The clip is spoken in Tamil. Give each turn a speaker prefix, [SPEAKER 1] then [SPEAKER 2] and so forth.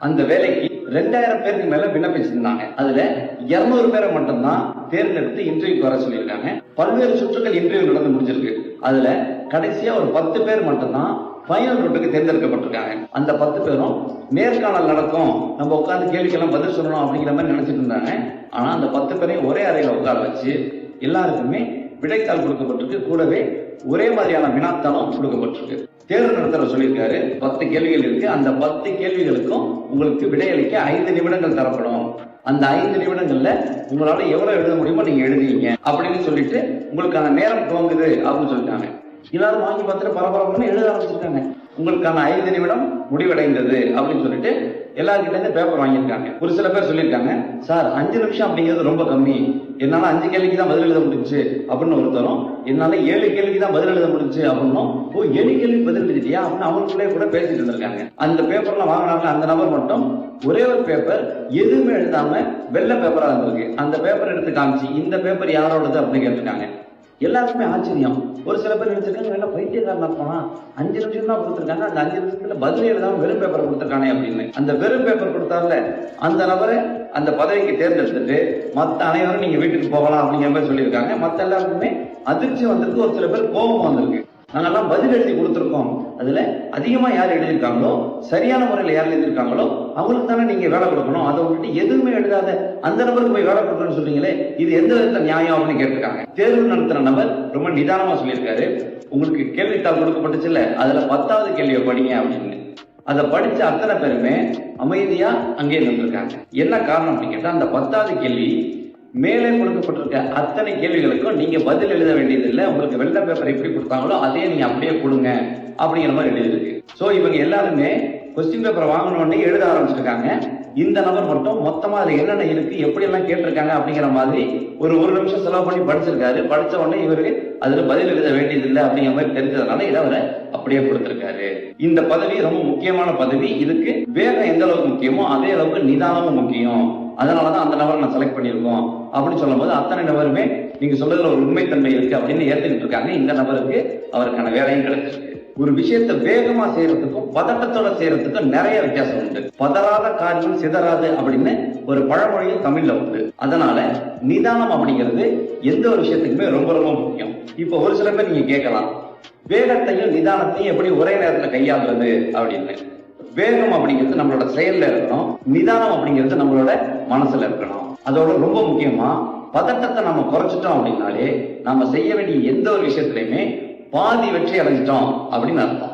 [SPEAKER 1] அந்த வேலைக்கு 2000 பேருக்கு மேல விண்ணப்பிச்சிருந்தாங்க. அதுல 200 பேரை மட்டும்தான் தேர்ந்தெடுத்து இன்டர்வியூக்கு வர சொல்லியிருக்காங்க. பல்வேறு சுற்றுகள் இன்டர்வியூ நடந்து முடிஞ்சிருக்கு. அதுல கடைசியா ஒரு 10 பேர் மட்டும்தான் ஃபைனல் ரவுண்டுக்கு தேர்ந்தெடுக்கப்பட்டிருக்காங்க. அந்த 10 பேரும் நேர்காணல் நடக்கும், நம்ம உட்காந்து கேள்விக்கெல்லாம் பதில் சொல்லணும் அப்படிங்கிற மாதிரி நினைச்சிட்டு இருந்தாங்க. ஆனா அந்த 10 பேரையும் ஒரே அறையில உட்கார வச்சு எல்லாருக்குமே விடைத்தாள் கொடுக்கப்பட்டிருக்கு. கூடவே ஒரே மாதிரியான வினாத்தாளும் கொடுக்கப்பட்டிருக்கு. தேர்வு நடத்துற சொல்லியிருக்காரு 10 கேள்விகள் இருக்கு. அந்த 10 கேள்விகளுக்கும் உங்களுக்கு விடையளிக்க 5 நிமிடங்கள் தரப்படும். அந்த 5 நிமிடங்கள்ல உங்களால எவ்வளவு எழுத முடியுமோ நீங்க எழுதுவீங்க அப்படின்னு சொல்லிட்டு உங்களுக்கான நேரம் துவங்குது அப்படின்னு சொல்லிட்டாங்க. எல்லாரும் வாங்கி பார்த்துட்டு பரபரப்புன்னு எழுத ஆரம்பிச்சிருக்காங்க. உங்களுக்கான 5 நிமிடம் முடிவடைந்தது அப்படின்னு சொல்லிட்டு எல்லாருக்கிட்ட இருந்து பேப்பர் வாங்கியிருக்காங்க. ஒரு சில பேர் சொல்லியிருக்காங்க, சார் 5 நிமிஷம் அப்படிங்கிறது ரொம்ப கம்மி, என்னால 5 கேள்விக்கு தான் பதில் எழுத முடிஞ்சு அப்படின்னு ஒருத்தரும், என்னால 7 கேள்விக்கு தான் பதில் எழுத முடிஞ்சு அப்படின்னும், 7 கேள்வி பதில் எழுதிட்டியா அப்படின்னு அவங்களுக்குள்ளே கூட பேசிட்டு இருந்திருக்காங்க. அந்த பேப்பர்லாம் வாங்கினாங்க. அந்த நபர் மட்டும் ஒரே ஒரு பேப்பர் எதுவுமே எழுதாம வெள்ளை பேப்பரா இருந்திருக்கு. அந்த பேப்பர் எடுத்து காமிச்சு இந்த பேப்பர் யாரோடது அப்படின்னு கேட்டிருக்காங்க. எல்லாருக்குமே ஆச்சரியம். ஒரு சில பேர் நினைச்சிருக்காங்க, நல்லா பைத்தியக்காரனா போனா 5 நிமிஷம் தான் கொடுத்துருக்காங்க, அந்த 5 நிமிஷத்துல பதில் எழுதாம வெறும் பேப்பர் கொடுத்துருக்கானே அப்படின்னு. அந்த வெறும் பேப்பர் கொடுத்தாருல அந்த நபரை அந்த பதவிக்கு தேர்ந்தெடுத்துட்டு மற்ற அனைவரும் நீங்க வீட்டுக்கு போகலாம் அப்படிங்கிற மாதிரி சொல்லியிருக்காங்க. மற்ற எல்லாருக்குமே அதிர்ச்சி வந்திருக்கு. ஒரு சில பேர் கோபம் வந்திருக்கு. நாங்கெல்லாம் பதில் எழுதி கொடுத்துருக்கோம், அதுல அதிகமா யார் எழுதியிருக்காங்களோ, சரியான முறையில் யார் எழுதியிருக்காங்களோ அவங்களுக்கு தானே நீங்க வேலை கொடுக்கணும். அதை விட்டுட்டு எதுவுமே எழுதாத அந்த நபருக்கு போய் வேலை கொடுக்கணும்னு சொல்றீங்களே, இது எந்த விதத்துல நியாயம் அப்படின்னு கேட்டிருக்காங்க. தேர்வு நடத்துற நபர் ரொம்ப நிதானமா சொல்லியிருக்காரு, உங்களுக்கு கேள்வித்தாள் கொடுக்கப்பட்டுச்சு இல்ல, அதுல 10வது கேள்வியை படிங்க அப்படின்னு. அதை படிச்ச அத்தனை பேருமே அமைதியா அங்கே நின்றுருக்காங்க. என்ன காரணம் அப்படின்னு கேட்டா, அந்த 10வது கேள்வி மேலே கொடுக்கப்பட்டிருக்க அத்தனை கேள்விகளுக்கும் நீங்க பதில் எழுத வேண்டியது இல்லை, உங்களுக்கு வெள்ளை பேப்பர் எப்படி கொடுத்தாங்களோ அதே நீங்க அப்படியே கொடுங்க அப்படிங்கிற மாதிரி எழுதிருக்கு. ஸோ இவங்க எல்லாருமே கொஸ்டின் பேப்பரை வாங்கணும்னே எழுத ஆரம்பிச்சிருக்காங்க. இந்த நபர் மட்டும் மொத்தமா அதுல என்னென்ன இருக்கு, எப்படி எல்லாம் கேட்டிருக்காங்க அப்படிங்கிற மாதிரி ஒரு நிமிஷம் செலவு பண்ணி படிச்சிருக்காரு. படிச்ச உடனே இவருக்கு அதுல பதில் எழுத வேண்டியது இல்லை அப்படிங்கிற மாதிரி தெரிஞ்சதுனால இதை அவரை அப்படியே கொடுத்திருக்காரு. இந்த பதவி ரொம்ப முக்கியமான பதவி. இதுக்கு வேகம் எந்த அளவுக்கு முக்கியமோ அதே அளவுக்கு நிதானமும் முக்கியம். அதனாலதான் அந்த நபரை நான் செலக்ட் பண்ணியிருக்கோம் அப்படின்னு சொல்லும் போது அத்தனை நபருமே நீங்க சொல்றதுல ஒரு உண்மைத்தன்மை இருக்கு அப்படின்னு ஏத்துக்கிட்டு இருக்காங்க. இந்த நபருக்கு அவருக்கான வேலையும் கிடைச்சிருக்கு. ஒரு விஷயத்தை வேகமா செய்யறதுக்கும் பதட்டத்தோட செய்யறதுக்கும் நிறைய வித்தியாசம் உண்டு. பதறாத காரியம் சிதறாது அப்படின்னு ஒரு பழமொழியும் தமிழ்ல உண்டு. அதனால நிதானம் அப்படிங்கிறது எந்த ஒரு விஷயத்துக்குமே ரொம்ப ரொம்ப முக்கியம். இப்போ ஒரு சில பேர் நீங்க கேட்கலாம், வேகத்தையும் நிதானத்தையும் எப்படி ஒரே நேரத்துல கையாளுறது அப்படின்னு. வேகம் அப்படிங்கிறது நம்மளோட செயல்ல இருக்கணும், நிதானம் அப்படிங்கிறது நம்மளோட மனசுல இருக்கணும். அதோட ரொம்ப முக்கியமா பதட்டத்தை நம்ம குறைச்சிட்டோம் அப்படின்னாலே நம்ம செய்ய வேண்டிய எந்த ஒரு விஷயத்திலையுமே பாதி வெற்றி அடைஞ்சிட்டோம் அப்படின்னு அர்த்தம்.